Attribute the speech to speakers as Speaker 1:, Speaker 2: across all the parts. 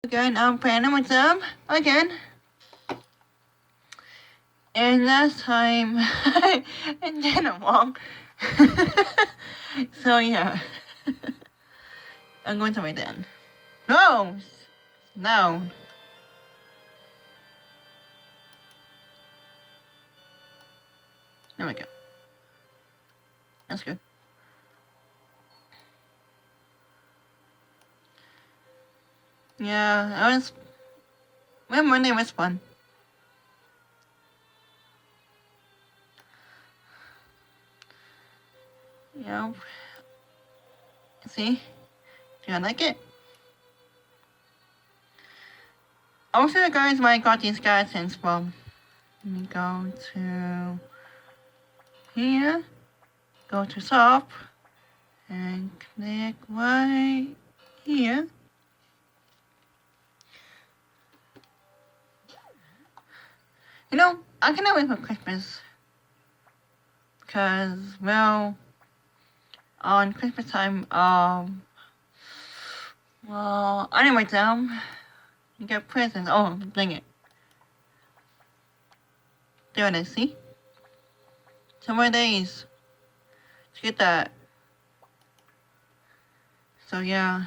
Speaker 1: Again, I'm playing with them again. And last time, I did it wrong. So yeah. I'm going to write down. No! No. There we go. That's good. Yeah, Monday was fun. Yeah. See? Do you like it? I'll show you guys where I got these skeletons from. Let me go to here, go to shop, and click right here. You know, I cannot wait for Christmas. Because, well, on Christmas time, anyway, you get presents. Oh, dang it. There it is, see? 2 more days to get that. So, yeah.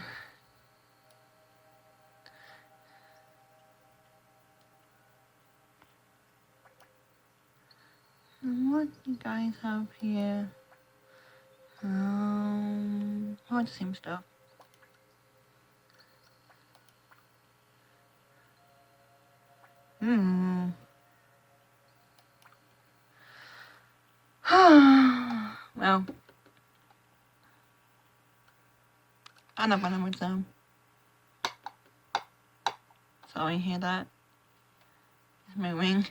Speaker 1: What do you guys have here? All the same stuff. Well, I know what I'm with them. So you hear that? It's my ring.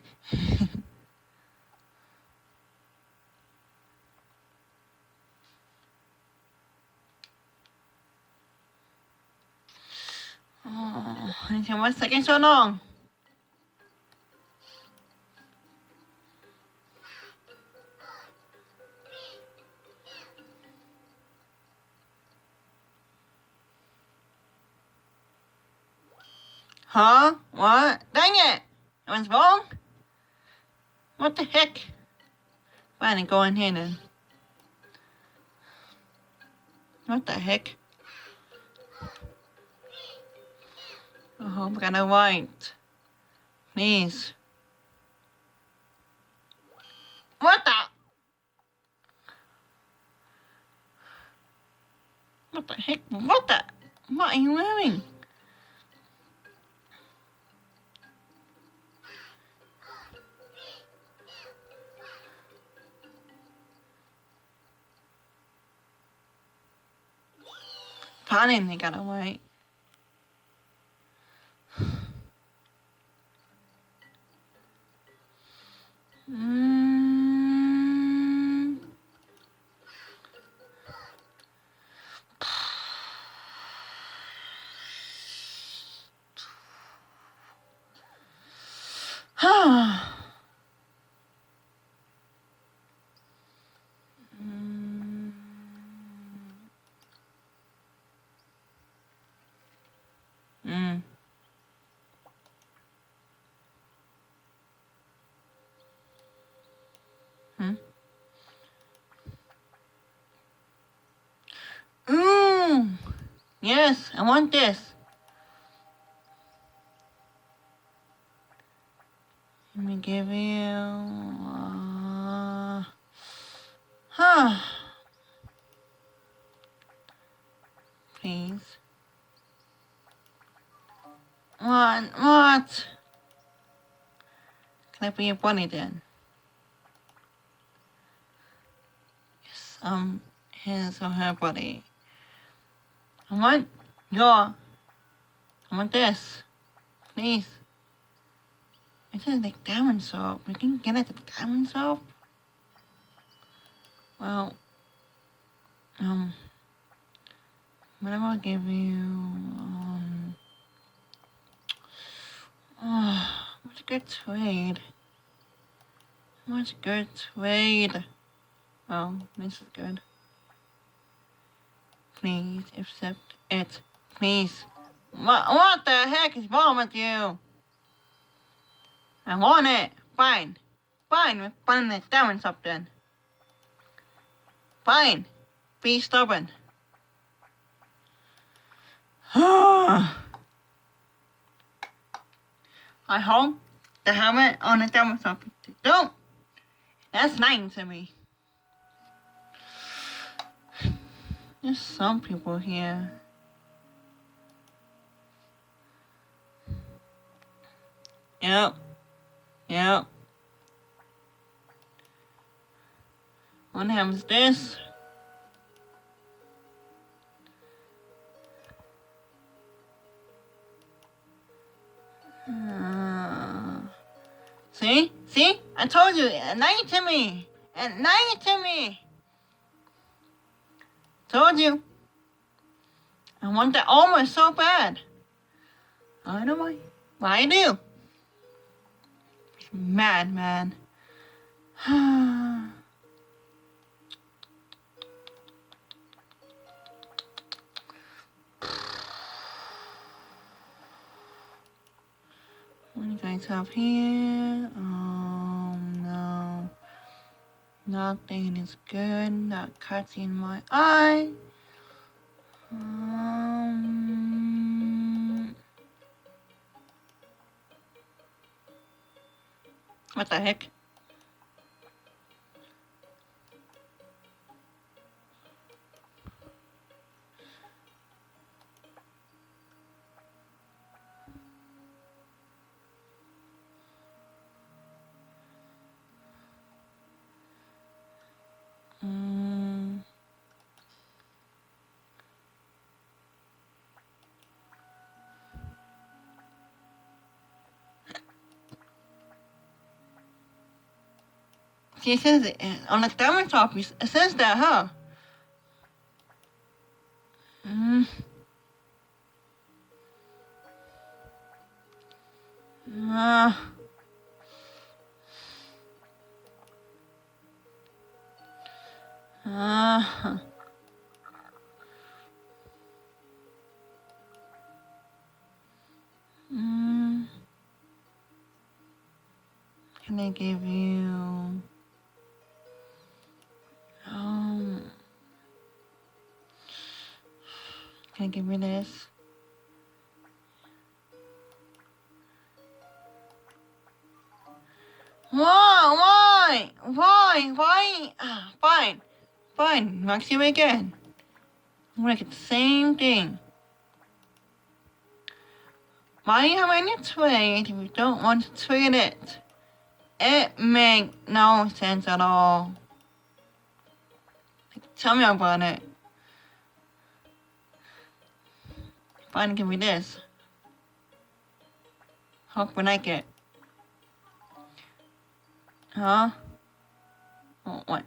Speaker 1: Oh, what's taking so long? Huh? What? Dang it! What's wrong? What the heck? Fine, go in here then. What the heck? Oh, we gotta wait. Please. What the? What the heck? What the? What are you wearing? Fine, they gotta wait. Ooh, yes, I want this. Let me give you, please. What? Can I be your bunny then? Yes, his or her body. I want this. Please. It is like diamond soap. We can get it at diamond soap. Well, what I'll give you, what's a good trade? What's a good trade? Oh, this is good. Please accept it. Please. What the heck is wrong with you? I want it. Fine. Fine, we're putting it down something. Fine. Be stubborn. I hope the helmet on the down something. Don't. That's lying to me. There's some people here. Yep. What happens this? See? I told you. Lie to me. Lie to me. Told you. I want that armor so bad. I know why. Why I do. Mad man. What do you guys have here? No. Nothing is good. Not catching my eye. What the heck? See, it says it on the thermostat. It says that, huh? Can I give you? Can I give you this? Why? Fine. Maximum again. I'm gonna get the same thing. Why am I in a trade if you don't want to trade it? It makes no sense at all. Tell me about it. Fine, give me this. Hope we like it. Huh? Oh, what?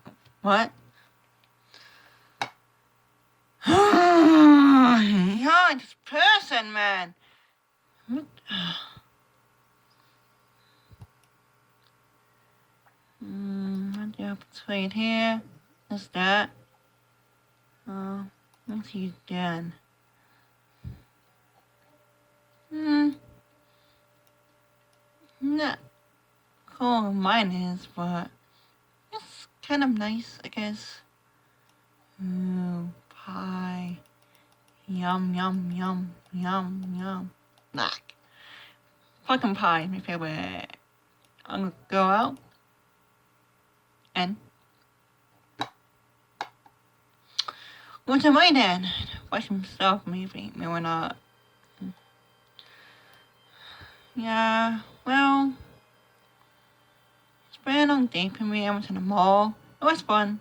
Speaker 1: Yeah, this person, man. What? What do you have to trade here? What's that? What's he done? Not cool mine is, but it's kind of nice, I guess. Ooh, pie. Yum. Like, fucking pie, my favorite. I'm gonna go out and go to my dad. Watch some stuff, maybe not. Yeah, well, it's been a long day for me. I went to the mall. It was fun.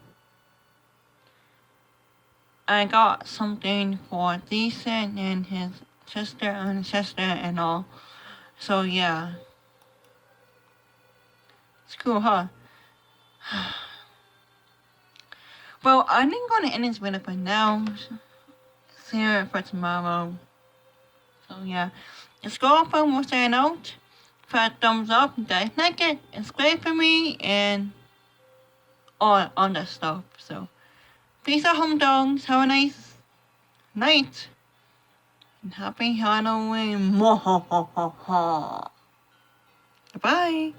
Speaker 1: I got something for Decent and his sister and all. So yeah. It's cool, huh? Well, I think I'm gonna end this video for now. See you for tomorrow. So yeah. Let's go for more saying out. For a thumbs up, you guys like it. It's great for me and all that stuff. So peace out, home dogs. Have a nice night. And happy Halloween. Bye.